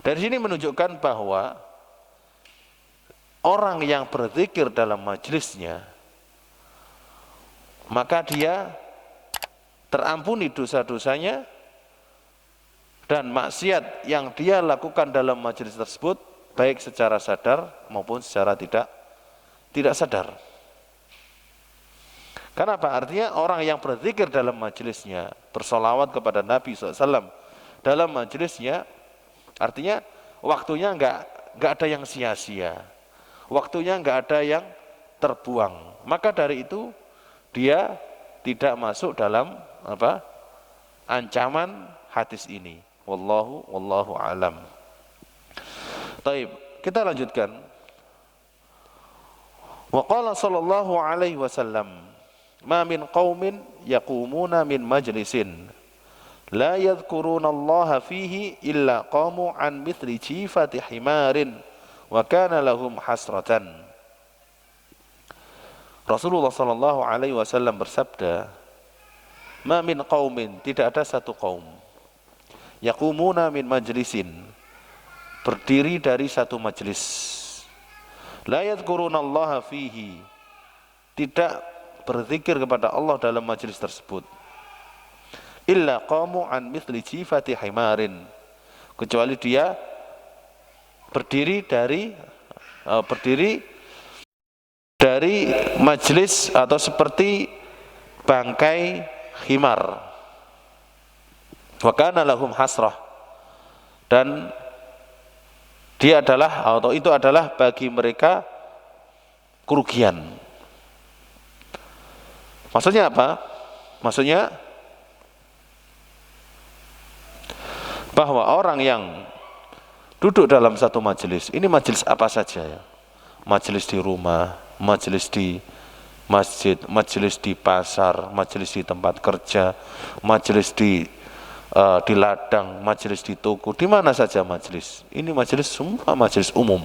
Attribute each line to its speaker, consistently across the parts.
Speaker 1: Dari sini menunjukkan bahwa orang yang berzikir dalam majelisnya, maka dia terampuni dosa-dosanya, dan maksiat yang dia lakukan dalam majelis tersebut baik secara sadar maupun secara tidak sadar. Kenapa? Artinya orang yang berzikir dalam majelisnya, bersolawat kepada Nabi SAW dalam majelisnya, artinya waktunya nggak ada yang sia-sia, waktunya nggak ada yang terbuang. Maka dari itu dia tidak masuk dalam ancaman hadis ini. Wallahu alam. Taib, kita lanjutkan. Wa qala sallallahu alaihi wasallam, ma min qaumin yaqumuna min majlisin la yadhkuruna Allah fihi illa qamu an mithli jifati himarin wa kana lahum hasratan. Rasulullah sallallahu alaihi wasallam bersabda, ma min qaumin, tidak ada satu kaum, yaqumuna min majlisin, berdiri dari satu majelis, la yadhkuruna Allah fihi, tidak berzikir kepada Allah dalam majelis tersebut, illa qamu an mithli jifati himarin, kecuali dia berdiri dari majelis atau seperti bangkai himar. Wa kana lahum hasrah, dan dia adalah atau itu adalah bagi mereka kerugian. Maksudnya apa? Maksudnya bahwa orang yang duduk dalam satu majelis, ini majelis apa saja ya, majelis di rumah, majelis di masjid, majelis di pasar, majelis di tempat kerja, majelis di ladang, majelis di toko, di mana saja majelis. Ini majelis semua majelis umum.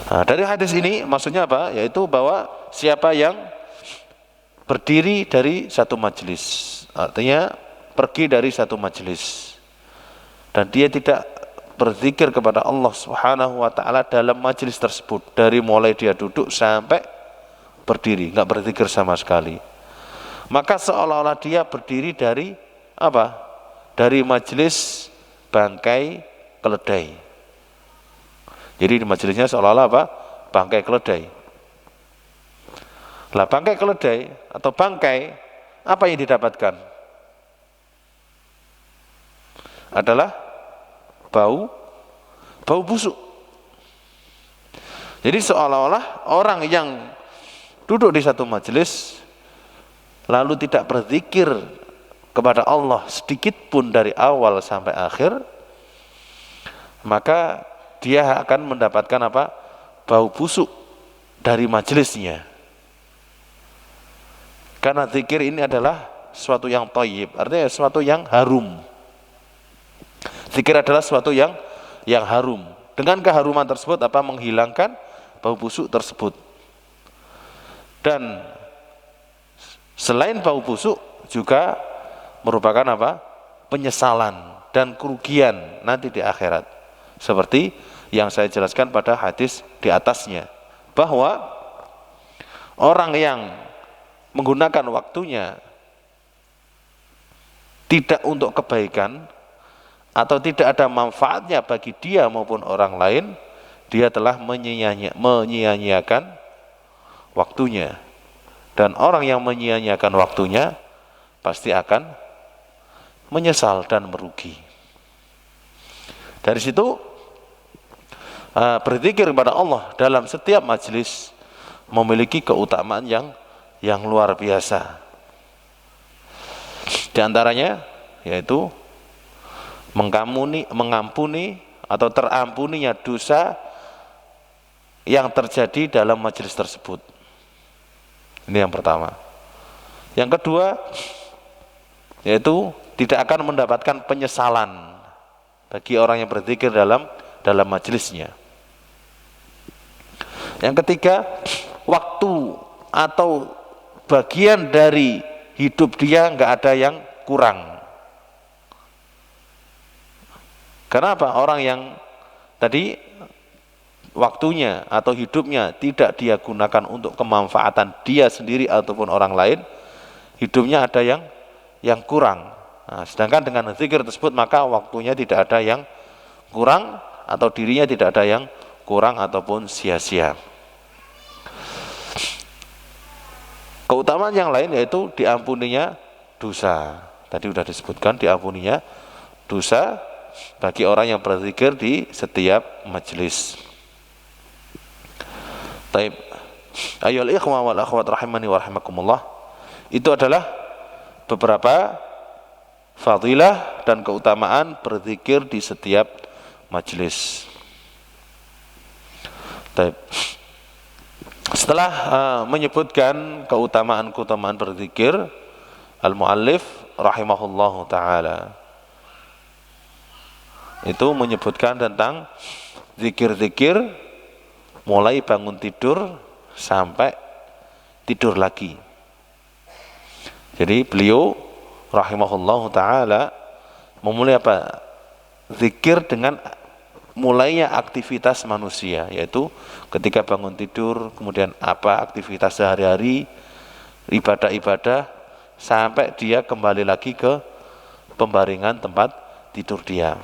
Speaker 1: Nah, dari hadis ini maksudnya apa? Yaitu bahwa siapa yang berdiri dari satu majelis, artinya pergi dari satu majelis, dan dia tidak berzikir kepada Allah Subhanahu wa taala dalam majelis tersebut, dari mulai dia duduk sampai berdiri, enggak berzikir sama sekali, maka seolah-olah dia berdiri dari apa? Dari majelis bangkai keledai. Jadi di majelisnya seolah-olah apa? Bangkai keledai. Lah bangkai keledai atau bangkai, apa yang didapatkan? Adalah bau busuk. Jadi seolah-olah orang yang duduk di satu majelis lalu tidak berzikir kepada Allah sedikit pun dari awal sampai akhir, maka dia akan mendapatkan apa? Bau busuk dari majelisnya. Karena zikir ini adalah suatu yang thayyib, artinya suatu yang harum. Zikir adalah suatu yang harum. Dengan keharuman tersebut apa? Menghilangkan bau busuk tersebut. Dan selain bau busuk juga merupakan apa? Penyesalan dan kerugian nanti di akhirat. Seperti yang saya jelaskan pada hadis di atasnya, bahwa orang yang menggunakan waktunya tidak untuk kebaikan atau tidak ada manfaatnya bagi dia maupun orang lain, dia telah menyia-nyiakan waktunya. Dan orang yang menyia-nyiakan waktunya pasti akan menyesal dan merugi. Dari situ berzikir kepada Allah dalam setiap majelis memiliki keutamaan yang luar biasa. Di antaranya yaitu mengampuni atau terampuninya dosa yang terjadi dalam majelis tersebut. Ini yang pertama. Yang kedua yaitu tidak akan mendapatkan penyesalan bagi orang yang berzikir dalam majelisnya. Yang ketiga, waktu atau bagian dari hidup dia nggak ada yang kurang. Karena apa? Orang yang tadi waktunya atau hidupnya tidak dia gunakan untuk kemanfaatan dia sendiri ataupun orang lain, hidupnya ada yang kurang. Nah, sedangkan dengan zikir tersebut maka waktunya tidak ada yang kurang atau dirinya tidak ada yang kurang ataupun sia-sia. Keutamaan yang lain yaitu diampuninya dosa. Tadi sudah disebutkan diampuninya dosa bagi orang yang berzikir di setiap majelis. Taib. Ayyuhal ikhwah wal akhwat rahimani wa rahimakumullah. Itu adalah beberapa fadilah dan keutamaan berzikir di setiap majelis. Taib. Setelah menyebutkan keutamaan-keutamaan berzikir, al-muallif rahimahullahu taala itu menyebutkan tentang zikir-zikir mulai bangun tidur sampai tidur lagi. Jadi beliau rahimahullahu taala memulai apa? Zikir dengan mulainya aktivitas manusia, yaitu ketika bangun tidur, kemudian apa aktivitas sehari-hari, ibadah-ibadah, sampai dia kembali lagi ke pembaringan tempat tidur dia.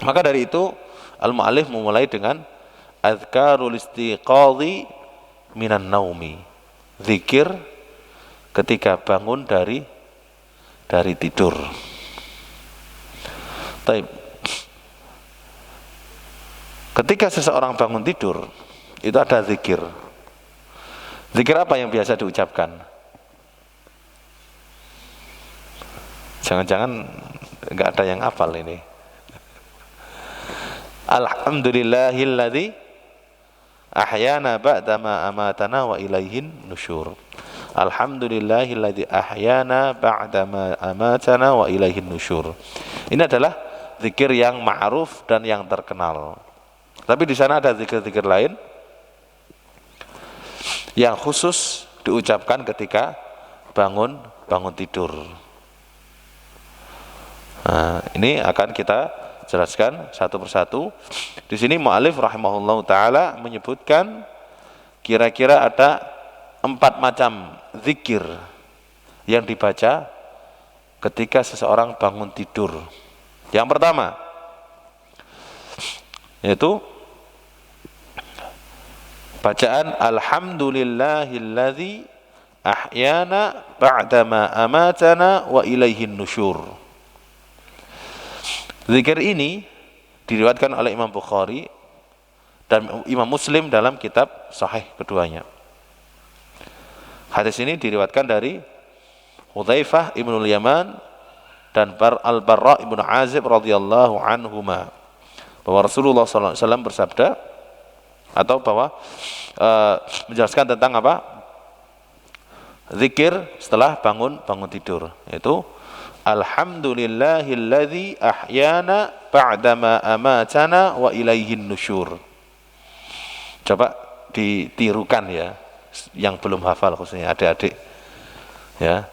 Speaker 1: Maka dari itu al-mu'allif memulai dengan azkarul istiqadhi minan naumi, zikir ketika bangun dari tidur. Taib. Ketika seseorang bangun tidur, itu ada zikir. Zikir apa yang biasa diucapkan? Jangan-jangan enggak ada yang hafal ini. Alhamdulillahilladzi ahyana ba'dama amatana wa ilaihin nusyur. Alhamdulillahilladzi ahyana ba'dama amatana wa ilaihin nusyur. Ini adalah zikir yang ma'ruf dan yang terkenal. Tapi di sana ada zikir-zikir lain yang khusus diucapkan ketika bangun tidur. Nah, ini akan kita jelaskan satu persatu. Di sini mu'allif rahimahullahu taala menyebutkan kira-kira ada 4 macam zikir yang dibaca ketika seseorang bangun tidur. Yang pertama yaitu bacaan alhamdulillahilladzi ahyana ba'dama amatana wa ilaihin nusyur. Zikir ini diriwayatkan oleh Imam Bukhari dan Imam Muslim dalam kitab sahih keduanya. Hadis ini diriwayatkan dari Hudzaifah ibnul Yaman dan Al-Barra ibnu Azib radhiyallahu anhuma, bahwa Rasulullah SAW bersabda, atau bahwa menjelaskan tentang apa? Zikir setelah bangun tidur, yaitu alhamdulillahilladzi ahyana ba'dama amatana wa ilaihin nusyur. Coba ditirukan ya, yang belum hafal khususnya adik-adik ya.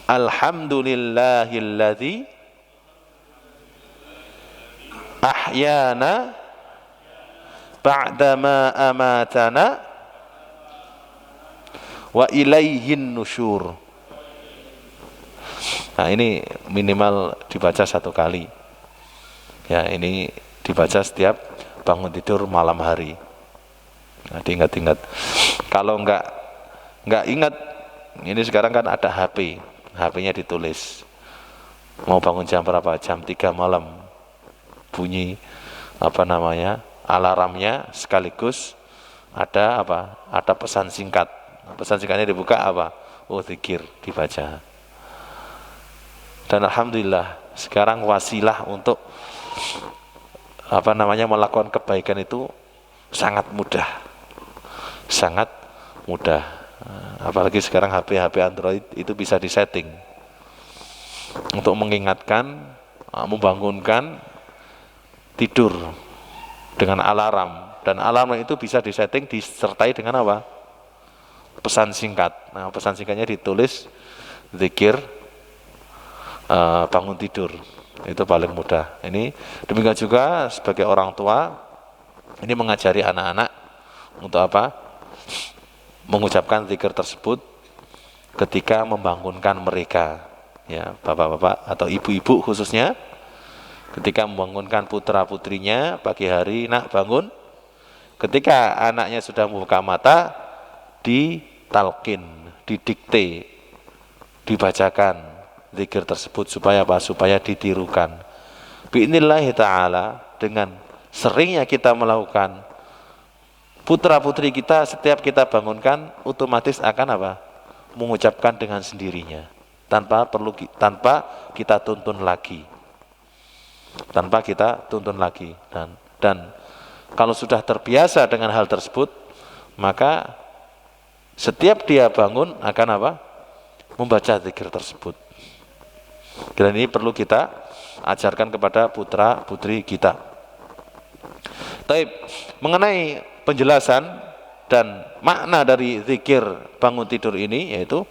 Speaker 1: Alhamdulillahilladzi ahyana ba'dama amatana wa ilaihin nusyur. Nah, ini minimal dibaca 1 kali. Ya, ini dibaca setiap bangun tidur malam hari. Nah, diingat-ingat. Kalau enggak ingat, ini sekarang kan ada HP. HP-nya ditulis. Mau bangun jam berapa? Jam 3 malam. Bunyi alarmnya, sekaligus ada pesan singkat. Pesan singkatnya dibuka apa? Oh, zikir dibaca. Dan alhamdulillah sekarang wasilah untuk melakukan kebaikan itu sangat mudah. Apalagi sekarang HP Android itu bisa disetting untuk mengingatkan, membangunkan tidur dengan alarm, dan alarm itu bisa disetting disertai dengan apa? Pesan singkat. Nah, pesan singkatnya ditulis zikir bangun tidur. Itu paling mudah. Ini demikian juga sebagai orang tua, ini mengajari anak-anak untuk apa? Mengucapkan zikir tersebut ketika membangunkan mereka. Ya, bapak-bapak atau ibu-ibu khususnya ketika membangunkan putra-putrinya pagi hari, nak bangun. Ketika anaknya sudah membuka mata, ditalkin, didikte, dibacakan zikir tersebut supaya apa? Supaya ditirukan. Bi'inillahi ta'ala, dengan seringnya kita melakukan, putra-putri kita setiap kita bangunkan otomatis akan apa? Mengucapkan dengan sendirinya, tanpa kita tuntun lagi. Dan kalau sudah terbiasa dengan hal tersebut, maka setiap dia bangun akan apa? Membaca zikir tersebut. Dan ini perlu kita ajarkan kepada putra putri kita. Taib, mengenai penjelasan dan makna dari zikir bangun tidur ini, yaitu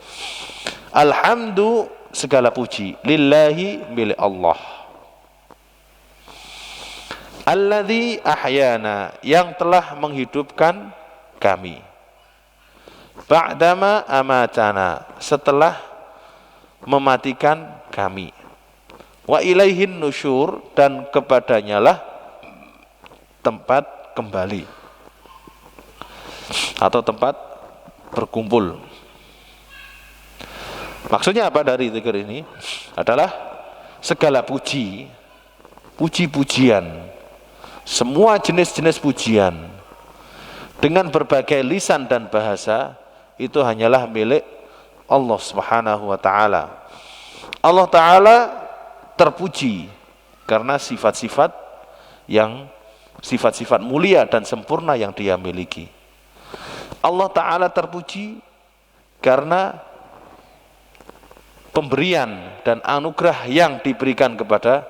Speaker 1: alhamdu, segala puji, lillahi, milik Allah, alladzi ahyana, yang telah menghidupkan kami, ba'dama amatana, setelah mematikan kami, wa ilaihin nusyur, dan kepadanyalah tempat kembali atau tempat berkumpul. Maksudnya apa dari zikir ini? Adalah segala puji-pujian, semua jenis-jenis pujian dengan berbagai lisan dan bahasa, itu hanyalah milik Allah Subhanahu wa ta'ala. Allah ta'ala terpuji karena sifat-sifat mulia dan sempurna yang dia miliki. Allah ta'ala terpuji karena pemberian dan anugerah yang diberikan kepada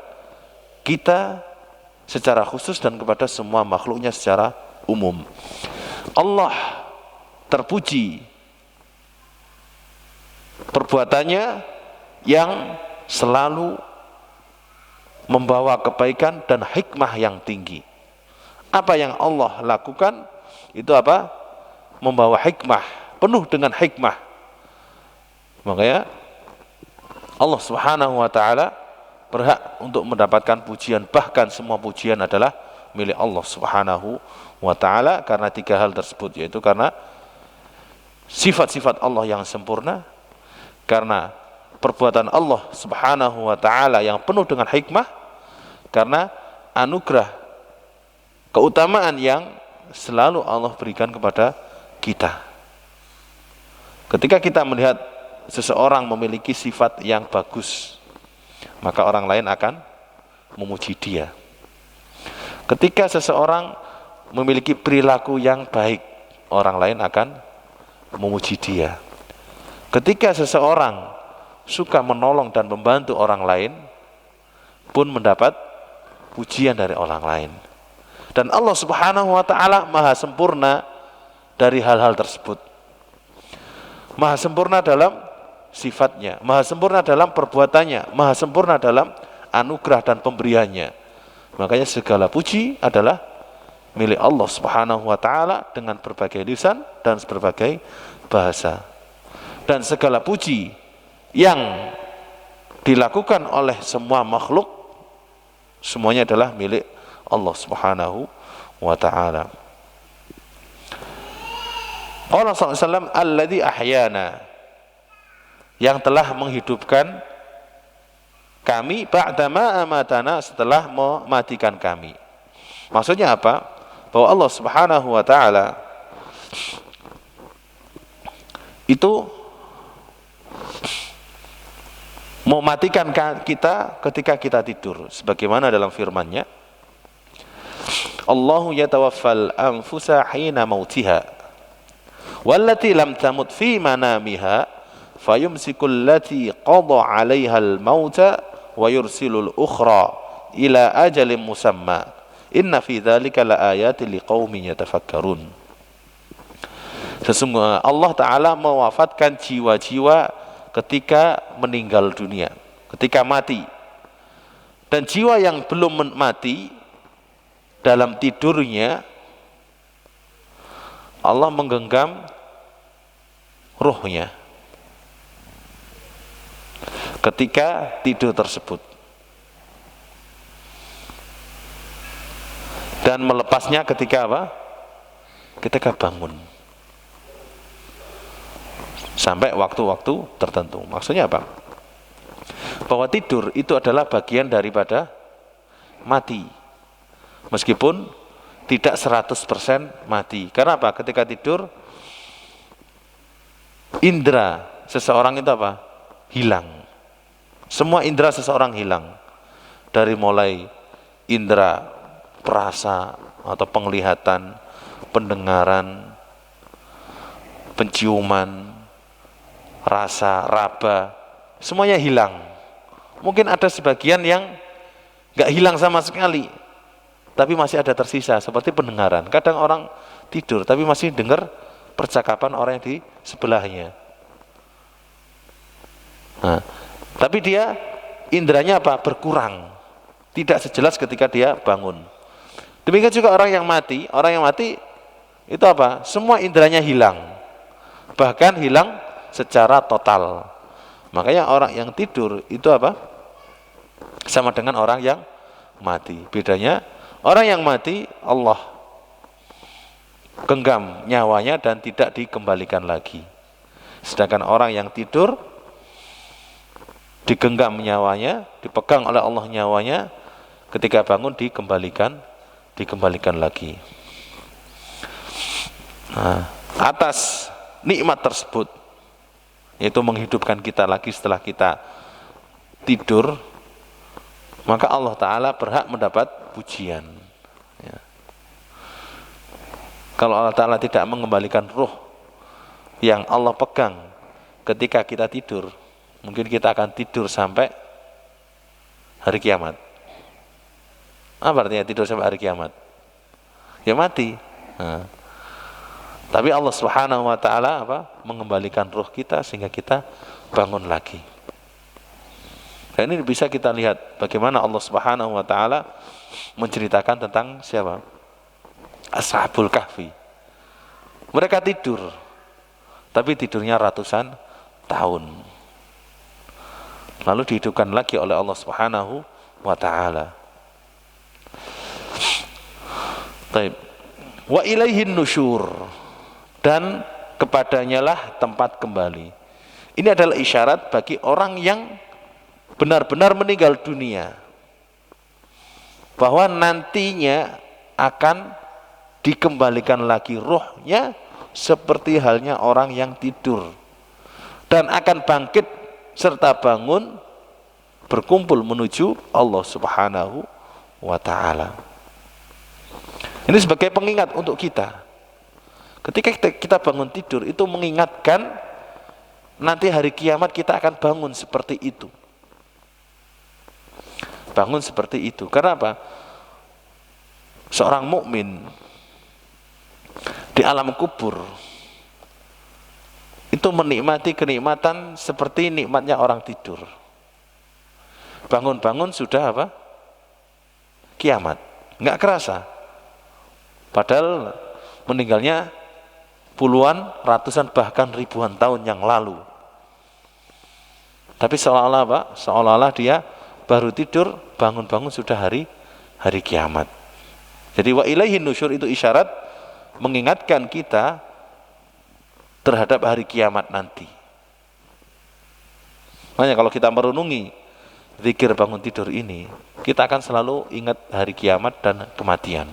Speaker 1: kita secara khusus dan kepada semua makhluknya secara umum. Allah terpuji perbuatannya yang selalu membawa kebaikan dan hikmah yang tinggi. Apa yang Allah lakukan itu apa? Membawa hikmah, penuh dengan hikmah. Makanya Allah Subhanahu wa ta'ala berhak untuk mendapatkan pujian, bahkan semua pujian adalah milik Allah Subhanahu wa ta'ala, karena tiga hal tersebut, yaitu karena sifat-sifat Allah yang sempurna, karena perbuatan Allah Subhanahu wa ta'ala yang penuh dengan hikmah, karena anugerah keutamaan yang selalu Allah berikan kepada kita. Ketika kita melihat seseorang memiliki sifat yang bagus, maka orang lain akan memuji dia. Ketika seseorang memiliki perilaku yang baik, orang lain akan memuji dia. Ketika seseorang suka menolong dan membantu orang lain, pun mendapat pujian dari orang lain. Dan Allah Subhanahu wa ta'ala maha sempurna dari hal-hal tersebut. Maha sempurna dalam sifatnya, maha sempurna dalam perbuatannya, maha sempurna dalam anugerah dan pemberiannya. Makanya segala puji adalah milik Allah Subhanahu wa ta'ala dengan berbagai lisan dan berbagai bahasa. Dan segala puji yang dilakukan oleh semua makhluk, semuanya adalah milik Allah Subhanahu wa ta'ala. Allah SAW alladzi ahyana, yang telah menghidupkan kami, ba'dama amatana, setelah mematikan kami. Maksudnya apa? Bahwa Allah Subhanahu wa ta'ala itu mematikan kita ketika kita tidur, sebagaimana dalam firman-Nya, Allahu yatawaffal anfusa hina mautiha wallati lam tamut fi manamiha fayumsikul lati qada 'alaiha al-mauta wa yursilul ukhra ila ajalin musamma inna fi dzalika laayatin liqaumin yatafakkarun. Sesungguhnya Allah Ta'ala mewafatkan jiwa-jiwa ketika meninggal dunia, ketika mati. Dan jiwa yang belum mati dalam tidurnya, Allah menggenggam ruhnya ketika tidur tersebut dan melepasnya ketika apa? Ketika bangun, sampai waktu-waktu tertentu. Maksudnya apa? Bahwa tidur itu adalah bagian daripada mati, meskipun tidak 100% mati. Karena apa? Ketika tidur, indera seseorang itu apa? Hilang. Semua indera seseorang hilang. Dari mulai indera perasa atau penglihatan, pendengaran, penciuman, rasa, raba, semuanya hilang. Mungkin ada sebagian yang gak hilang sama sekali, tapi masih ada tersisa, seperti pendengaran. Kadang orang tidur tapi masih dengar percakapan orang yang di sebelahnya. Nah, tapi dia inderanya apa? Berkurang, tidak sejelas ketika dia bangun. Demikian juga orang yang mati. Orang yang mati itu apa? Semua inderanya hilang, bahkan hilang secara total. Makanya orang yang tidur itu apa? Sama dengan orang yang mati. Bedanya, orang yang mati Allah genggam nyawanya dan tidak dikembalikan lagi. Sedangkan orang yang tidur digenggam nyawanya, dipegang oleh Allah nyawanya, ketika bangun dikembalikan lagi. Nah, atas nikmat tersebut, yaitu menghidupkan kita lagi setelah kita tidur, maka Allah Ta'ala berhak mendapat pujian. Ya. Kalau Allah Ta'ala tidak mengembalikan ruh yang Allah pegang ketika kita tidur, mungkin kita akan tidur sampai hari kiamat. Apa artinya tidur sampai hari kiamat? Ya mati. Nah, tapi Allah Subhanahu wa Ta'ala mengembalikan ruh kita sehingga kita bangun lagi. Dan ini bisa kita lihat bagaimana Allah Subhanahu wa Ta'ala menceritakan tentang siapa? Ashabul Kahfi. Mereka tidur, tapi tidurnya ratusan tahun, lalu dihidupkan lagi oleh Allah Subhanahu wa Ta'ala. Baik. Wa ilaihin nusyur, dan kepadanya lah tempat kembali. Ini adalah isyarat bagi orang yang benar-benar meninggal dunia, bahwa nantinya akan dikembalikan lagi ruhnya seperti halnya orang yang tidur, dan akan bangkit serta bangun berkumpul menuju Allah Subhanahu wa Ta'ala. Ini sebagai pengingat untuk kita. Ketika kita bangun tidur, itu mengingatkan nanti hari kiamat kita akan bangun seperti itu. Bangun seperti itu. Karena apa? Seorang mukmin di alam kubur itu menikmati kenikmatan seperti nikmatnya orang tidur. Bangun-bangun sudah apa? Kiamat. Nggak kerasa. Padahal meninggalnya puluhan, ratusan, bahkan ribuan tahun yang lalu. Tapi seolah-olah apa? Seolah-olah dia baru tidur, bangun-bangun sudah hari kiamat. Jadi wa ilaihin nusyur itu isyarat mengingatkan kita terhadap hari kiamat nanti. Makanya kalau kita merenungi zikir bangun tidur ini, kita akan selalu ingat hari kiamat dan kematian.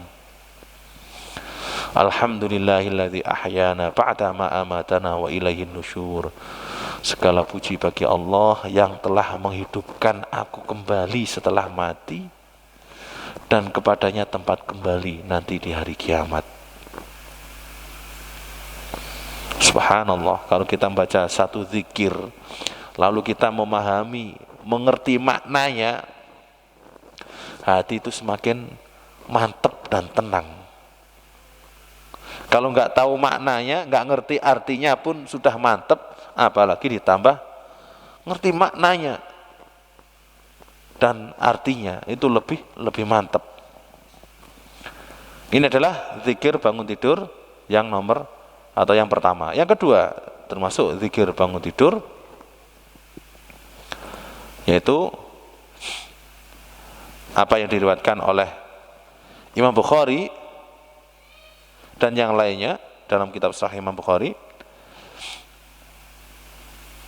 Speaker 1: Alhamdulillahilladzi ahyana ba'da ma amatana wa ilaihin nusyur. Segala puji bagi Allah yang telah menghidupkan aku kembali setelah mati, dan kepadanya tempat kembali nanti di hari kiamat. Subhanallah, kalau kita membaca satu zikir lalu kita memahami, mengerti maknanya, hati itu semakin mantap dan tenang. Kalau nggak tahu maknanya, nggak ngerti artinya pun sudah mantep, apalagi ditambah ngerti maknanya. dan artinya itu lebih mantap. Ini adalah zikir bangun tidur yang nomor atau yang pertama. Yang kedua termasuk zikir bangun tidur, yaitu apa yang diriwayatkan oleh Imam Bukhari dan yang lainnya dalam kitab Sahih Imam Bukhari,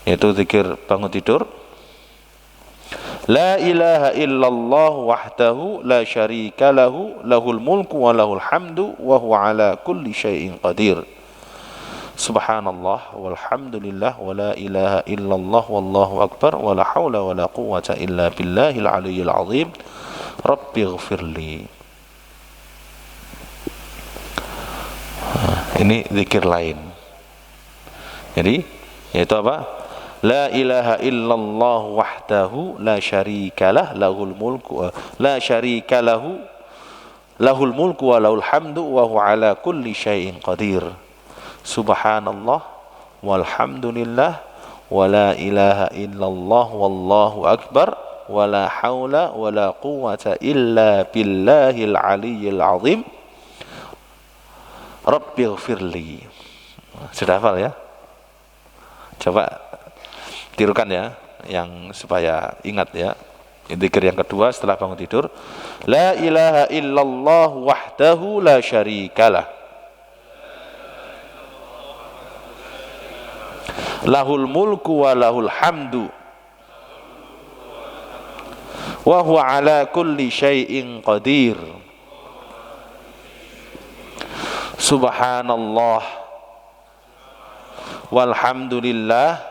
Speaker 1: yaitu zikir bangun tidur. La ilaha illallah wahdahu la syarika lahu lahul mulku wa lahul hamdu wa huwa ala kulli syai'in qadir. Subhanallah walhamdulillah wa la ilaha illallah wallahu akbar wa la hawla wa la quwwata illa billahil aliyyil azim. Rabbighfirli. Ini zikir lain. Jadi yaitu apa? La ilaha illallah wahdahu la syarikalah lahul mulku la syarikalahu lahul mulku wa lahul hamdu wa huwa ala kulli syai'in qadir. Subhanallah walhamdulillah wa la ilaha illallah wallahu akbar wa la haula wa la quwwata illa billahil aliyyil azim. Rabbighfirli. Sudah hafal ya? Coba tirukan ya, yang supaya ingat ya. Zikir yang kedua setelah bangun tidur, la ilaha illallah wahdahu la syarikalah lahul mulku wa lahul hamdu wa huwa ala kulli syai'in qadir. Subhanallah walhamdulillah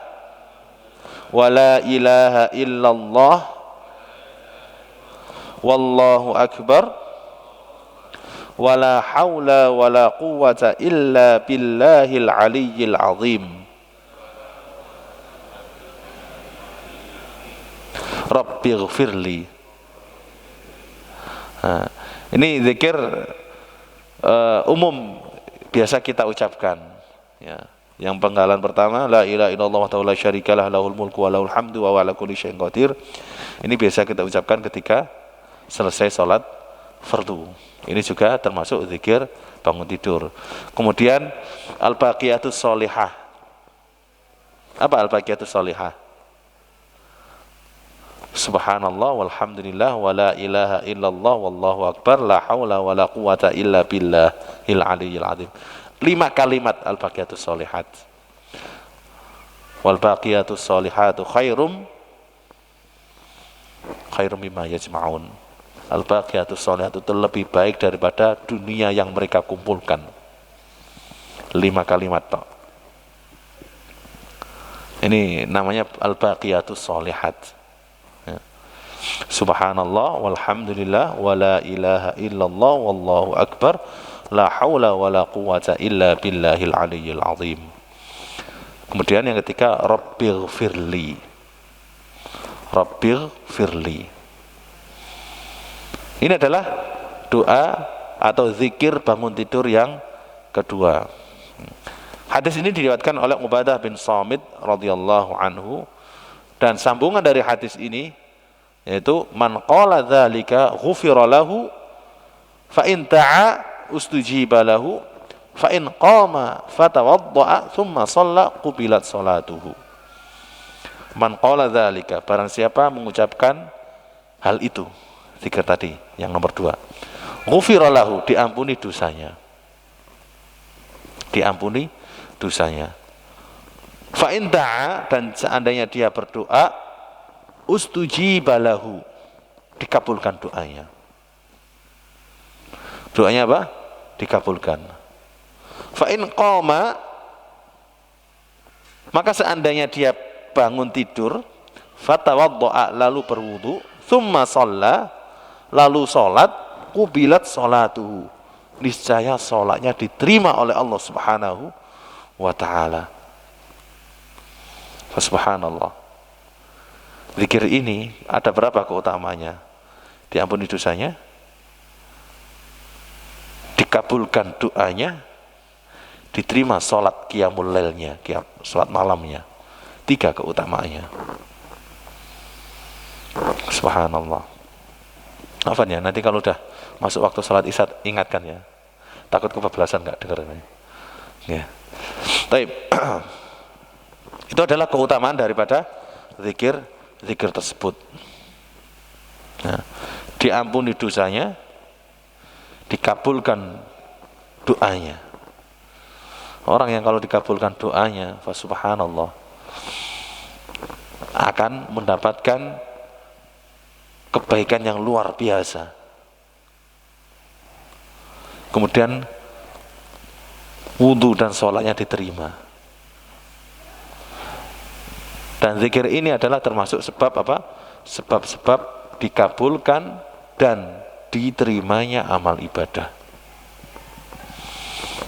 Speaker 1: wa la ilaha illallah wallahu akbar wa la hawla wa la quwwata illa billahil aliyyil azim. Rabbighfirli. Ini zikir umum biasa kita ucapkan ya. Yang penggalan pertama, la ilaha illallah wahdahu la syarikalah lahul mulku wa lahul hamdu wa huwa ala kulli syai'in qadir. Ini biasa kita ucapkan ketika selesai salat fardu. Ini juga termasuk zikir bangun tidur. Kemudian al-baqiyatus sholihah. Apa al-baqiyatus sholihah? Subhanallah walhamdulillah wa la ilaha illallah wallahu akbar la haula wa la quwwata illa billahil aliyyil azim. 5 kalimat al-baqiyatus sholihat. Wal baqiyatus sholihatu khairum mimma yajma'un. Al-baqiyatus sholihatu itu lebih baik daripada dunia yang mereka kumpulkan. 5 kalimat toh. Ini namanya al-baqiyatus sholihat. Ya. Subhanallah walhamdulillah wa la ilaha illallah wallahu akbar la haula wa la quwwata illa billahil aliyyil azim. Kemudian yang ketiga, Rabbighfirli. Rabbighfirli. Ini adalah doa atau zikir bangun tidur yang kedua. Hadis ini diriwayatkan oleh Ubadah bin Samit radhiyallahu anhu, dan sambungan dari hadis ini yaitu man qala dzalika ghufira lahu fa in ta'a ustujiba lahu fa in qama fatawadda'a thumma shalla qubilat salatuhu. Man qala dzalika, barang siapa mengucapkan hal itu, zikir tadi yang nomor 2, ghufira lahu, diampuni dosanya. Diampuni dosanya. Fa in ta'a, dan seandainya dia berdoa, ustujiba lahu, dikabulkan doanya. Doanya apa? Dikabulkan. Fa in qama, maka seandainya dia bangun tidur, fatawadda'a, lalu berwudu, thumma shalla, lalu salat, qubilat salatuhu, niscaya salatnya diterima oleh Allah Subhanahu wa taala. Subhanallah. Zikir ini ada berapa keutamanya? Diampuni dosanya, dikabulkan doanya, diterima sholat qiyamul lailnya, sholat malamnya. 3 keutamaannya. Subhanallah. Afan ya, nanti kalau udah masuk waktu salat isya ingatkan ya. Takut kebablasan nggak dengar ini. Ya. Baik. Itu adalah keutamaan daripada zikir tersebut. Nah, diampuni dosanya, dikabulkan doanya. Orang yang kalau dikabulkan doanya, fa subhanallah, akan mendapatkan kebaikan yang luar biasa. Kemudian wudhu dan sholatnya diterima. Dan zikir ini adalah termasuk sebab apa? Sebab-sebab dikabulkan dan diterimanya amal ibadah.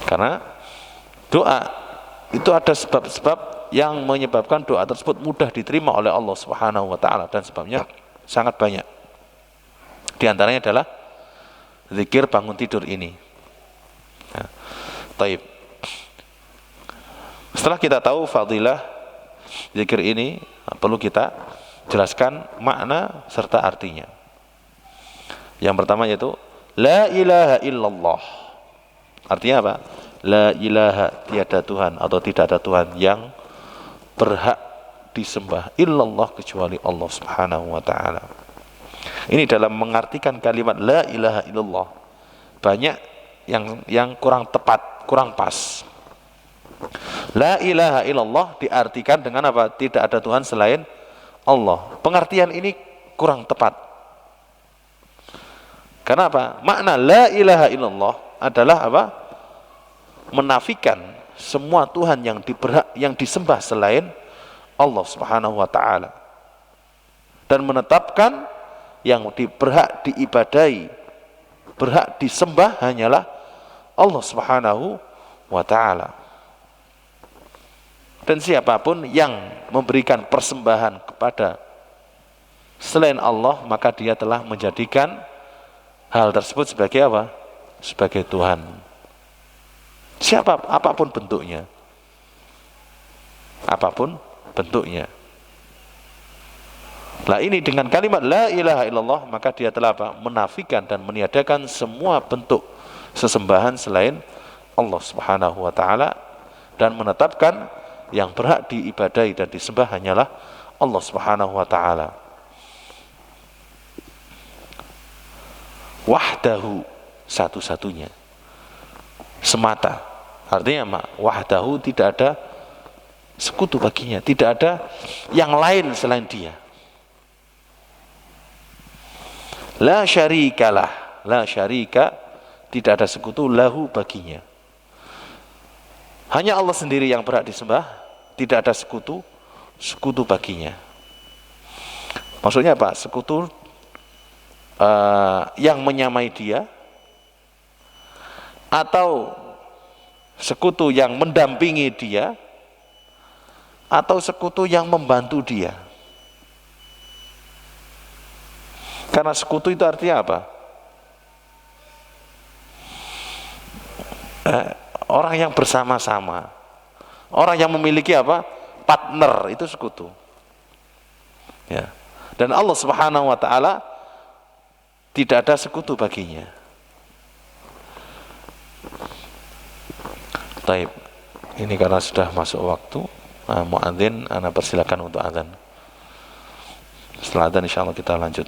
Speaker 1: Karena doa itu ada sebab-sebab yang menyebabkan doa tersebut mudah diterima oleh Allah Subhanahu wa taala, dan sebabnya sangat banyak. Di antaranya adalah zikir bangun tidur ini. Nah, taib. Setelah kita tahu fadilah zikir ini, perlu kita jelaskan makna serta artinya. Yang pertama yaitu la ilaha illallah. Artinya apa? La ilaha, tiada Tuhan atau tidak ada Tuhan yang berhak disembah illallah kecuali Allah Subhanahu wa taala. Ini dalam mengartikan kalimat la ilaha illallah banyak yang kurang tepat, kurang pas. La ilaha illallah diartikan dengan apa? Tidak ada Tuhan selain Allah. Pengertian ini kurang tepat. Karena apa? Makna la ilaha illallah adalah apa? Menafikan semua Tuhan yang disembah selain Allah Subhanahu wa taala, dan menetapkan yang berhak diibadai, berhak disembah hanyalah Allah Subhanahu wa taala. Dan siapapun yang memberikan persembahan kepada selain Allah, maka dia telah menjadikan hal tersebut sebagai apa? Sebagai Tuhan. Apapun bentuknya. Apapun bentuknya. Nah, ini dengan kalimat la ilaha illallah, maka dia telah apa? Menafikan dan meniadakan semua bentuk sesembahan selain Allah Subhanahu wa taala, dan menetapkan yang berhak diibadai dan disembah hanyalah Allah Subhanahu wa taala. Wahdahu, satu-satunya, semata. Artinya wahdahu, tidak ada sekutu baginya, tidak ada yang lain selain dia. La syarikalah, la syarika, tidak ada sekutu, lahu, baginya. Hanya Allah sendiri yang berhak disembah, tidak ada sekutu baginya. Maksudnya apa? Sekutu yang menyamai dia, atau sekutu yang mendampingi dia, atau sekutu yang membantu dia. Karena sekutu itu artinya apa? Orang yang bersama-sama, orang yang memiliki apa? Partner, itu sekutu. Ya. Dan Allah Subhanahu wa taala tidak ada sekutu baginya. Taib. Ini karena sudah masuk waktu, muadzin, ana persilakan untuk azan. Setelah azan insyaallah kita lanjut.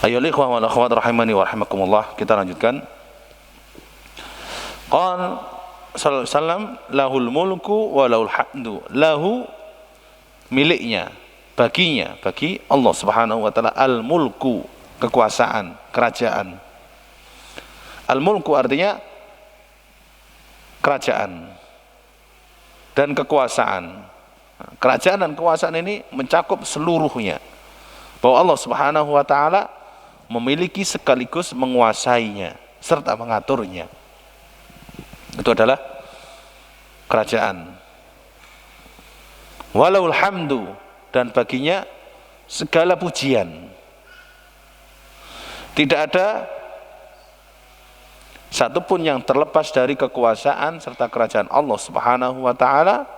Speaker 1: Ayyuhal ikhwah wal akhwat rahimani wa rahimakumullah, kita lanjutkan. Qala sallallahu alaihi wasallam, lahul mulku wa lahul hamdu. Lahu, miliknya, baginya, bagi Allah Subhanahu wa taala, al mulku, kekuasaan, kerajaan. Al mulku artinya kerajaan dan kekuasaan. Kerajaan dan kekuasaan ini mencakup seluruhnya, bahwa Allah Subhanahu wa taala memiliki sekaligus menguasainya serta mengaturnya. Itu adalah kerajaan. Walaul hamdu, dan baginya segala pujian. Tidak ada satupun yang terlepas dari kekuasaan serta kerajaan Allah Subhanahu wa taala.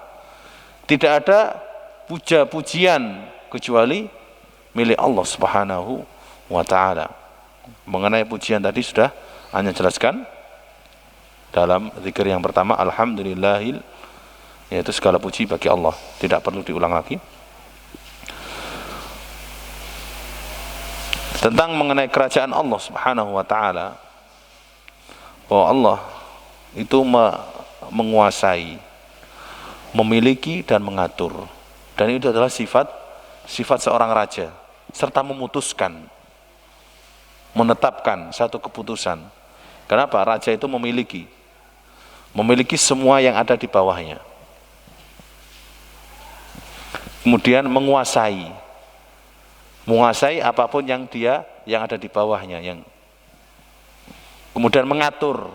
Speaker 1: Tidak ada puja-pujian kecuali milik Allah Subhanahu wa ta'ala. Mengenai pujian tadi sudah hanya jelaskan dalam zikir yang pertama, alhamdulillahil, yaitu segala puji bagi Allah, tidak perlu diulang lagi. Tentang mengenai kerajaan Allah Subhanahu wa ta'ala, bahwa Allah itu menguasai, memiliki dan mengatur, dan itu adalah sifat seorang raja, serta memutuskan, menetapkan satu keputusan. Kenapa? Raja itu memiliki semua yang ada di bawahnya, kemudian menguasai apapun yang ada di bawahnya, kemudian mengatur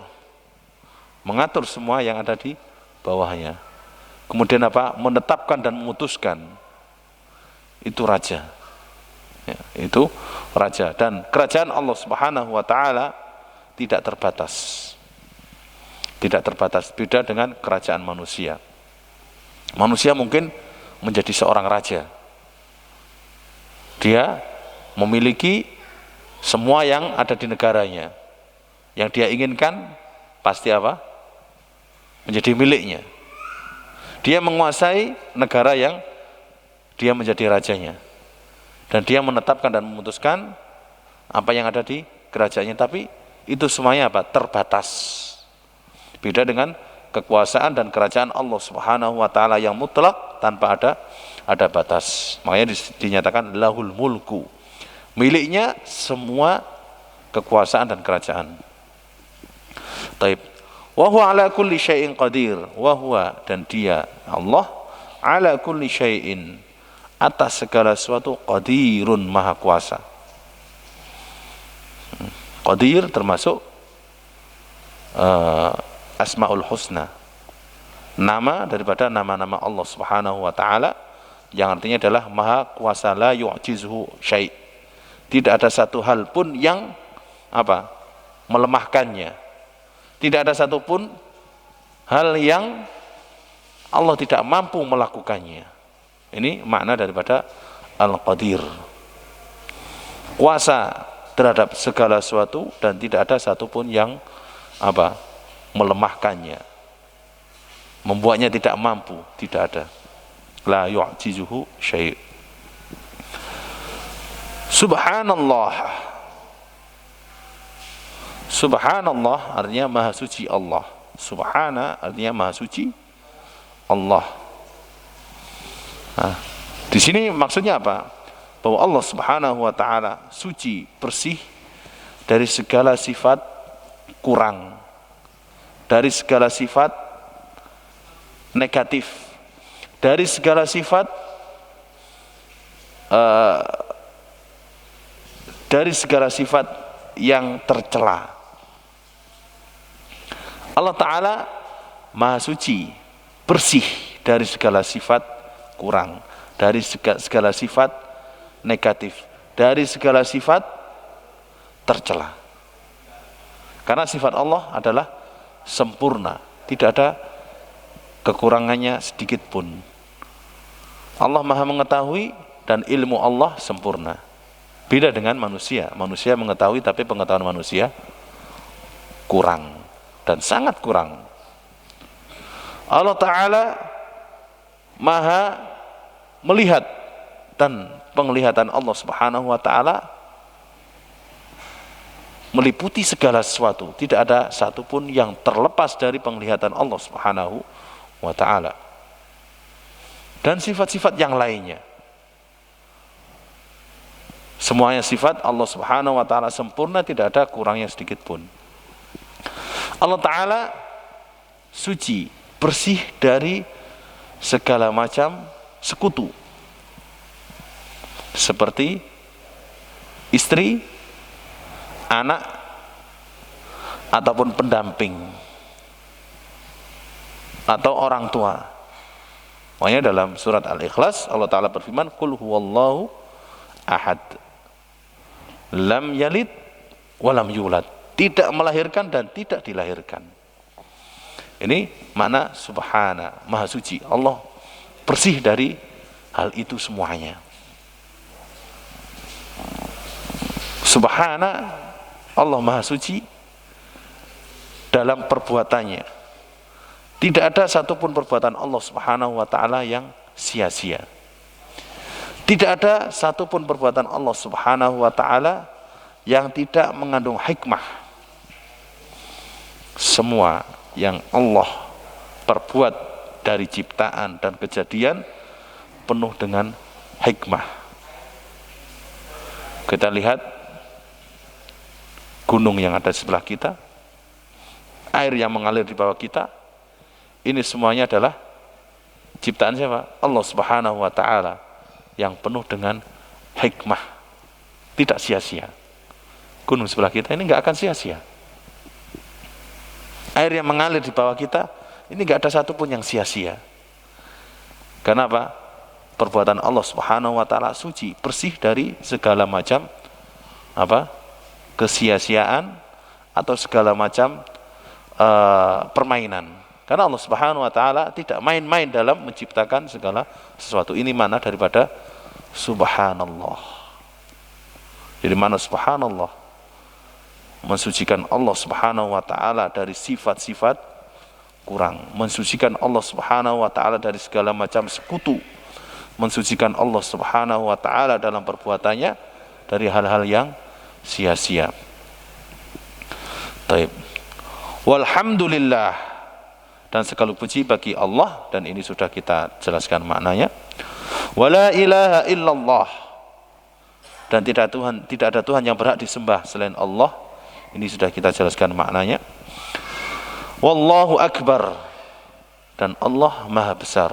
Speaker 1: semua yang ada di bawahnya, kemudian menetapkan dan memutuskan. Itu raja, ya, itu raja. Dan kerajaan Allah Subhanahu wa ta'ala tidak terbatas, beda dengan kerajaan manusia. Manusia mungkin menjadi seorang raja, dia memiliki semua yang ada di negaranya, yang dia inginkan pasti menjadi miliknya. Dia menguasai negara yang dia menjadi rajanya, dan dia menetapkan dan memutuskan apa yang ada di kerajaannya. Tapi itu semuanya terbatas. Beda dengan kekuasaan dan kerajaan Allah Subhanahu wa ta'ala yang mutlak tanpa ada batas. Makanya dinyatakan lahul mulku, miliknya semua kekuasaan dan kerajaan. Taib. Wa huwa ala kulli syai'in qadir. Wa huwa, dan dia Allah, ala kulli syai'in, atas segala sesuatu, qadirun, maha kuasa. Qadir termasuk Asmaul Husna, nama daripada nama-nama Allah Subhanahu wa ta'ala, yang artinya adalah maha kuasa, la yu'jizuhu syai'. Tidak ada satu hal pun yang melemahkannya. Tidak ada satu pun hal yang Allah tidak mampu melakukannya. Ini makna daripada Al-Qadir. Kuasa terhadap segala sesuatu dan tidak ada satu pun yang melemahkannya, membuatnya tidak mampu, tidak ada. La yu'jizuhu syai'. Subhanallah. Subhanallah artinya maha suci Allah. Subhana artinya maha suci Allah. Nah, di sini maksudnya apa? Bahwa Allah Subhanahu wa ta'ala suci, bersih dari segala sifat kurang, dari segala sifat negatif, dari segala sifat yang tercela. Allah Ta'ala maha suci, bersih dari segala sifat kurang, dari segala sifat negatif, dari segala sifat tercela. Karena sifat Allah adalah sempurna, tidak ada kekurangannya sedikit pun. Allah maha mengetahui dan ilmu Allah sempurna. Beda dengan manusia. Manusia mengetahui tapi pengetahuan manusia kurang dan sangat kurang. Allah Ta'ala maha melihat, dan penglihatan Allah Subhanahu wa ta'ala meliputi segala sesuatu. Tidak ada satupun yang terlepas dari penglihatan Allah Subhanahu wa ta'ala. Dan sifat-sifat yang lainnya, semuanya sifat Allah Subhanahu wa ta'ala sempurna, tidak ada kurangnya sedikit pun. Allah Ta'ala suci, bersih dari segala macam sekutu, seperti istri, anak, ataupun pendamping, atau orang tua. Makanya dalam surat Al-Ikhlas Allah Ta'ala berfirman, Qul huwallahu ahad, lam yalid walam yulad, tidak melahirkan dan tidak dilahirkan. Ini makna subhana, maha suci. Allah bersih dari hal itu semuanya. Subhana, Allah Maha Suci dalam perbuatannya. Tidak ada satupun perbuatan Allah Subhanahu wa ta'ala yang sia-sia. Tidak ada satupun perbuatan Allah Subhanahu wa ta'ala yang tidak mengandung hikmah. Semua yang Allah perbuat dari ciptaan dan kejadian penuh dengan hikmah. Kita lihat gunung yang ada di sebelah kita, air yang mengalir di bawah kita, ini semuanya adalah ciptaan siapa? Allah Subhanahu wa ta'ala yang penuh dengan hikmah, tidak sia-sia. Gunung sebelah kita ini nggak akan sia-sia. Air yang mengalir di bawah kita ini nggak ada satupun yang sia-sia. Kenapa? Perbuatan Allah Subhanahu wa ta'ala suci, bersih dari segala macam kesia-siaan atau segala macam permainan. Karena Allah Subhanahu wa ta'ala tidak main-main dalam menciptakan segala sesuatu. Ini mana daripada subhanallah. Jadi mana subhanallah, mensucikan Allah Subhanahu wa ta'ala dari sifat-sifat kurang, mensucikan Allah Subhanahu wa ta'ala dari segala macam sekutu, mensucikan Allah Subhanahu wa ta'ala dalam perbuatannya dari hal-hal yang sia-sia. Taib. Walhamdulillah, dan segala puji bagi Allah, dan ini sudah kita jelaskan maknanya. Wala ilaha illallah, dan tidak ada Tuhan yang berhak disembah selain Allah. Ini sudah kita jelaskan maknanya. Wallahu akbar, dan Allah maha besar.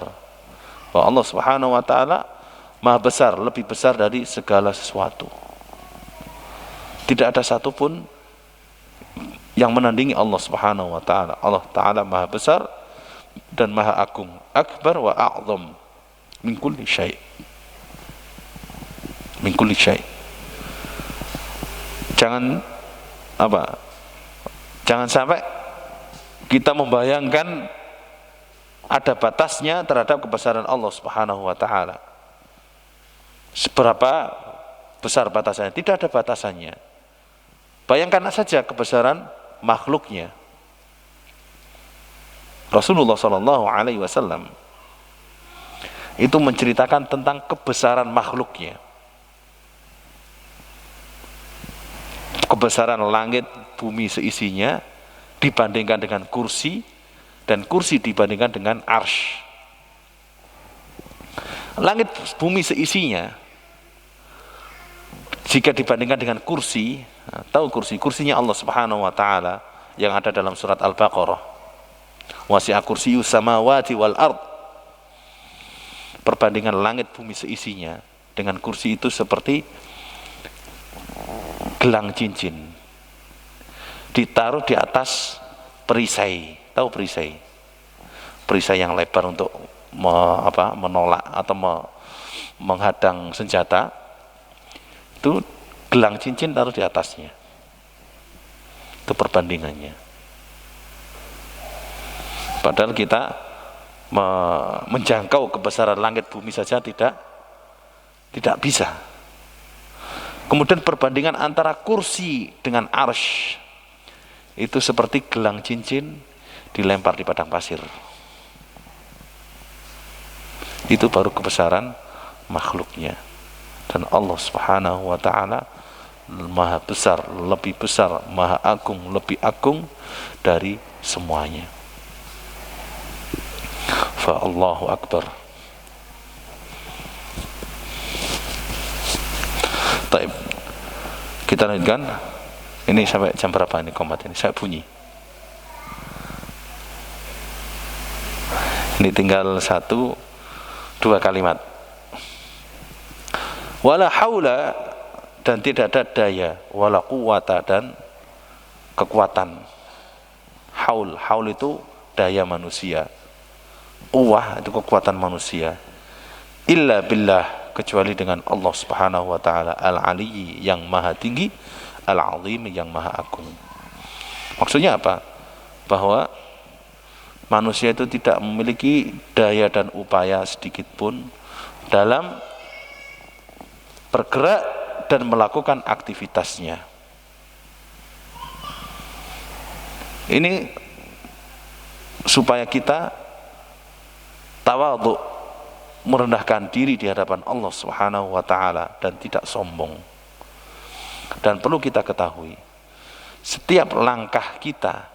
Speaker 1: Bahwa Allah Subhanahu wa ta'ala maha besar, lebih besar dari segala sesuatu. Tidak ada satupun yang menandingi Allah Subhanahu wa ta'ala. Allah ta'ala maha besar dan maha agung. Akbar wa a'zam min kulli syai'. Min kulli syai'. Jangan sampai kita membayangkan ada batasnya terhadap kebesaran Allah Subhanahu wa ta'ala. Seberapa besar batasannya? Tidak ada batasannya. Bayangkan saja kebesaran makhluknya. Rasulullah SAW itu menceritakan tentang kebesaran makhluknya. Kebesaran langit, bumi seisinya dibandingkan dengan kursi, dan kursi dibandingkan dengan arsy. Langit bumi seisinya jika dibandingkan dengan kursi, tahu kursinya Allah Subhanahu wa ta'ala yang ada dalam surat Al-Baqarah. Wasi'a kursiyyus samawati wal ard. Perbandingan langit bumi seisinya dengan kursi itu seperti gelang cincin ditaruh di atas perisai. Tahu perisai? Perisai yang lebar untuk menolak atau menghadang senjata. Itu gelang cincin taruh di atasnya. Itu perbandingannya. Padahal kita menjangkau kebesaran langit bumi saja tidak bisa. Kemudian perbandingan antara kursi dengan arsy itu seperti gelang cincin dilempar di padang pasir. Itu baru kebesaran makhluknya. Dan Allah Subhanahu wa ta'ala maha besar, lebih besar, maha agung, lebih agung dari semuanya. Fa Allahu akbar. Taib. Kita lanjutkan. Ini sampai jam berapa ini komat ini? Saya bunyi. Ini tinggal 1-2 kalimat. Wala haula, dan tidak ada daya, wala quwata, dan kekuatan. Haul itu daya manusia, quwwah itu kekuatan manusia. Illa billah, kecuali dengan Allah Subhanahu wa ta'ala al-aliyyi yang maha tinggi, al-azim yang maha agung. Maksudnya apa? Bahwa manusia itu tidak memiliki daya dan upaya sedikit pun dalam bergerak dan melakukan aktivitasnya. Ini supaya kita tawadhu, merendahkan diri di hadapan Allah Subhanahu wa taala dan tidak sombong. Dan perlu kita ketahui, setiap langkah kita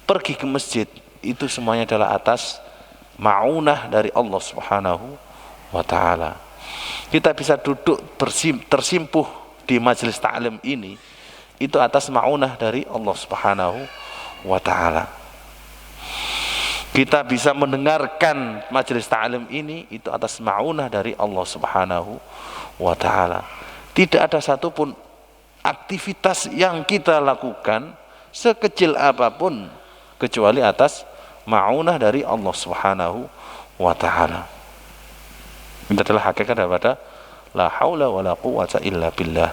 Speaker 1: pergi ke masjid itu semuanya adalah atas ma'unah dari Allah Subhanahu wa taala. Kita bisa duduk tersimpuh di majelis ta'lim ini itu atas ma'unah dari Allah Subhanahu wa taala. Kita bisa mendengarkan majelis ta'lim ini itu atas ma'unah dari Allah Subhanahu wa taala. Tidak ada satupun aktivitas yang kita lakukan sekecil apapun kecuali atas ma'unah dari Allah Subhanahu wa taala. Ini adalah hakikat daripada la haula wala quwwata illa billah.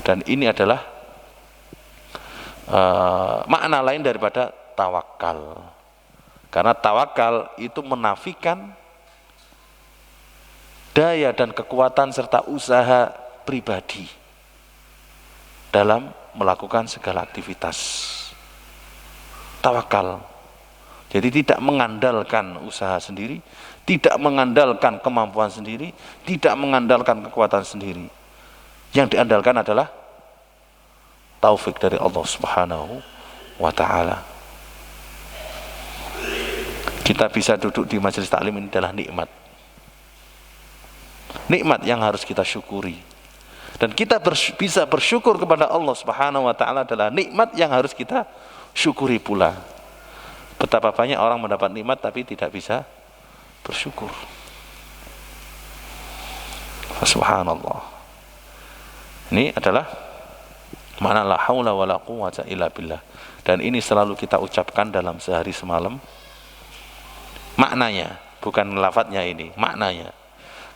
Speaker 1: Dan ini adalah makna lain daripada tawakal. Karena tawakal itu menafikan daya dan kekuatan serta usaha pribadi dalam melakukan segala aktivitas. Tawakal. Jadi tidak mengandalkan usaha sendiri, tidak mengandalkan kemampuan sendiri, tidak mengandalkan kekuatan sendiri. Yang diandalkan adalah taufik dari Allah Subhanahu wa taala. Kita bisa duduk di majelis taklim ini adalah nikmat. Nikmat yang harus kita syukuri. Dan kita bisa bersyukur kepada Allah Subhanahu wa taala adalah nikmat yang harus kita syukuri pula. Betapa banyak orang mendapat nikmat tapi tidak bisa bersyukur. Subhanallah. Ini adalah makna la haula wala quwwata illa billah. Dan ini selalu kita ucapkan dalam sehari semalam. Maknanya, bukan lafadznya ini, maknanya.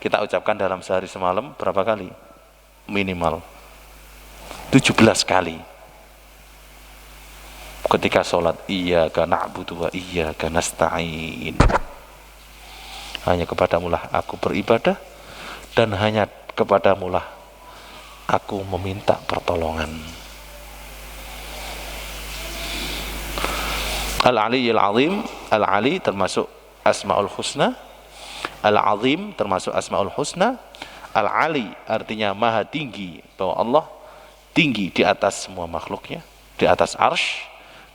Speaker 1: Kita ucapkan dalam sehari semalam berapa kali? Minimal 17 kali. Ketika sholat, iyyaka na'budu wa iyyaka nasta'in. Hanya kepadamulah aku beribadah dan hanya kepadamulah aku meminta pertolongan. Al-Aliyyil Azim, Al-Ali termasuk Asmaul Husna, Al-Azim termasuk Asmaul Husna, Al-Ali artinya maha tinggi, bahwa Allah tinggi di atas semua makhluknya, di atas arsy,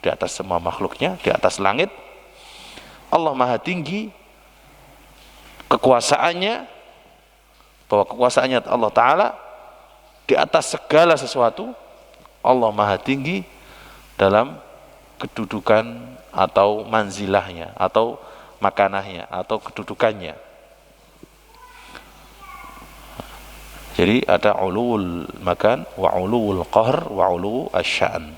Speaker 1: di atas semua makhluknya, di atas langit. Allah maha tinggi kekuasaannya, bahwa kekuasaannya Allah Ta'ala di atas segala sesuatu. Allah maha tinggi dalam kedudukan atau manzilahnya atau makanahnya atau kedudukannya. Jadi ada ulul makan wa ulul qahr wa ulul asyan.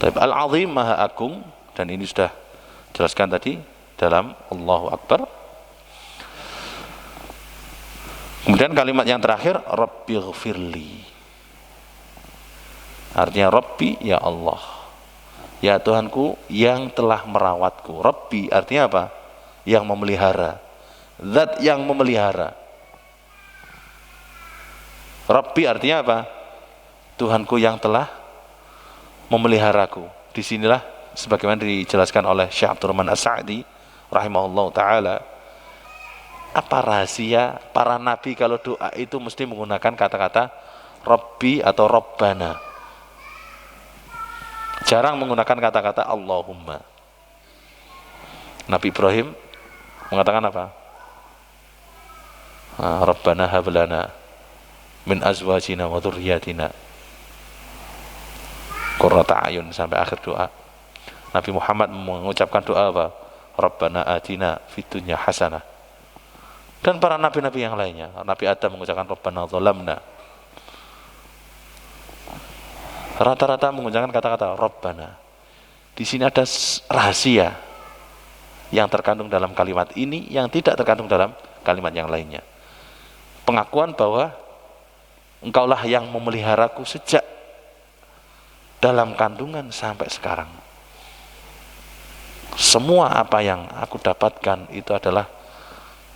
Speaker 1: Al-Azim maha agung, dan ini sudah jelaskan tadi dalam Allahu Akbar. Kemudian kalimat yang terakhir Rabbighfirli, artinya Rabbi ya Allah, ya Tuhanku yang telah merawatku. Rabbi artinya apa? Yang memelihara, zat yang memelihara. Rabbi artinya apa? Tuhanku yang telah memeliharaku. Disinilah sebagaimana dijelaskan oleh Syekh Abdurrahman As-Sa'di rahimahullah ta'ala, apa rahasia para nabi kalau doa itu mesti menggunakan kata-kata Rabbi atau Rabbana, jarang menggunakan kata-kata Allahumma. Nabi Ibrahim mengatakan apa? Rabbana hablana min azwajina wa dzurriyyatina qurrata a'yun, sampai akhir doa. Nabi Muhammad mengucapkan doa apa? Rabbana atina fid dunya hasanah. Dan para nabi-nabi yang lainnya, Nabi Adam mengucapkan Rabbana zalamna. Rata-rata menggunakan kata-kata Rabbana. Di sini ada rahasia yang terkandung dalam kalimat ini yang tidak terkandung dalam kalimat yang lainnya. Pengakuan bahwa Engkaulah yang memeliharaku sejak dalam kandungan sampai sekarang. Semua apa yang aku dapatkan itu adalah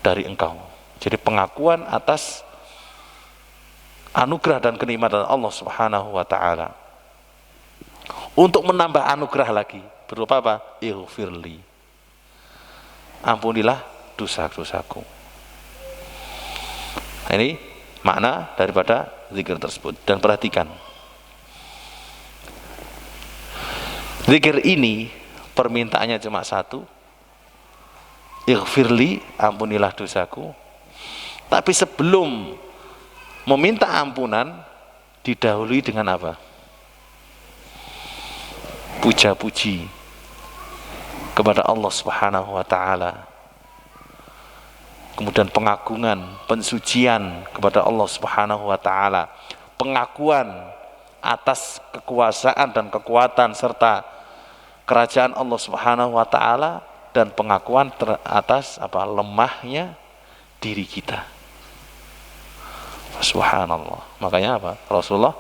Speaker 1: dari Engkau. Jadi pengakuan atas anugerah dan kenikmatan Allah Subhanahu wa taala. Untuk menambah anugerah lagi berupa apa? Ighfirli. Ampunilah dosa-dosaku. Ini makna daripada zikir tersebut. Dan perhatikan, zikir ini permintaannya cuma satu, ighfirli, ampunilah dosaku. Tapi sebelum meminta ampunan didahului dengan apa? Puja-puji kepada Allah Subhanahu wa taala. Kemudian pengagungan, pensucian kepada Allah Subhanahu wa taala. Pengakuan atas kekuasaan dan kekuatan serta kerajaan Allah Subhanahu wa taala, dan pengakuan atas apa? Lemahnya diri kita. Subhanallah. Makanya apa? Rasulullah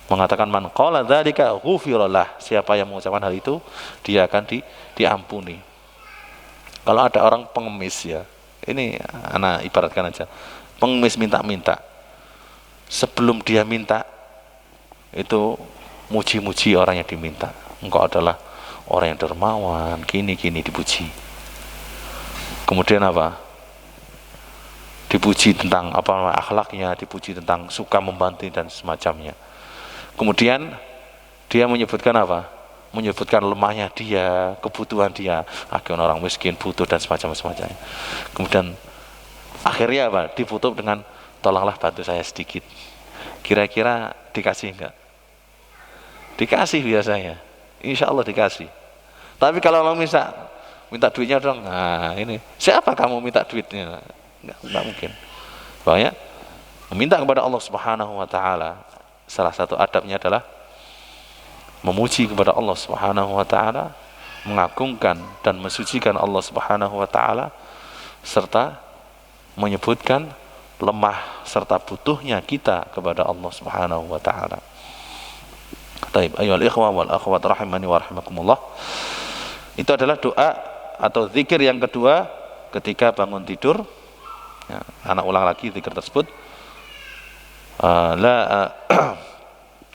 Speaker 1: mengatakan, man qala dzalika ghufiralah. Siapa yang mengucapkan hal itu, dia akan diampuni. Kalau ada orang pengemis, ya, ini anak ibaratkan aja, pengemis minta-minta, sebelum dia minta itu muji-muji orang yang diminta. Engkau adalah orang yang dermawan, gini-gini, dipuji. Kemudian apa? Dipuji tentang apa, akhlaknya, dipuji tentang suka membantu dan semacamnya. Kemudian dia menyebutkan apa? Menyebutkan lemahnya dia, kebutuhan dia, akhirnya orang miskin, butuh dan semacamnya. Kemudian akhirnya apa? Ditutup dengan, tolonglah bantu saya sedikit. Kira-kira dikasih enggak? Dikasih biasanya, insya Allah dikasih. Tapi kalau orang minta duitnya dong, nah ini, siapa kamu minta duitnya? Enggak mungkin. Pokoknya meminta kepada Allah Subhanahu wa taala, salah satu adabnya adalah memuji kepada Allah Subhanahu wa taala, mengagungkan dan mensucikan Allah Subhanahu wa taala, serta menyebutkan lemah serta butuhnya kita kepada Allah Subhanahu wa taala. Taib, ayyuhal ikhwah wal akhwat rahimani wa rahimakumullah. Itu adalah doa atau zikir yang kedua ketika bangun tidur. Ya, anak ulang lagi zikir tersebut.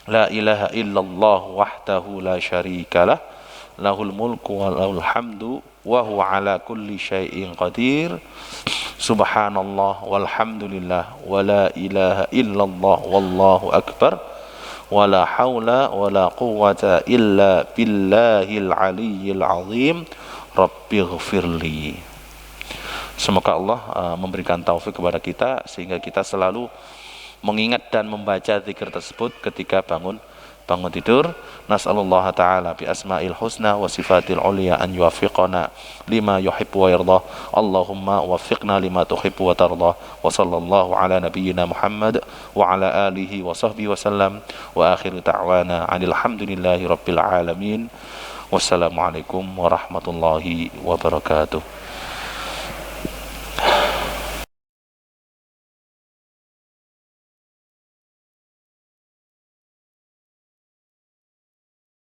Speaker 1: La ilaha illallah wahdahu la syarikalah, lahul mulku wa lahul hamdu wa huwa ala kulli syai'in qadir. Subhanallah walhamdulillah wa la ilaha illallah wallahu akbar wa la hawla wa la quwwata illa billahil aliyyil azim. Rabbighfirli. Semoga Allah memberikan taufik kepada kita sehingga kita selalu mengingat dan membaca zikir tersebut ketika bangun tidur. Nas'alullah ta'ala bi asma'il husna wa sifatil ulia an yuwaffiqana lima yuhibbu wa yardah. Allahumma waffiqna lima tuhibbu wa tardah. Wa sallallahu ala nabiyyina Muhammad wa ala alihi wa sahbihi wa sallam. Wa akhiru ta'wana anil hamdulillahi rabbil alamin. Wassalamualaikum warahmatullahi wabarakatuh.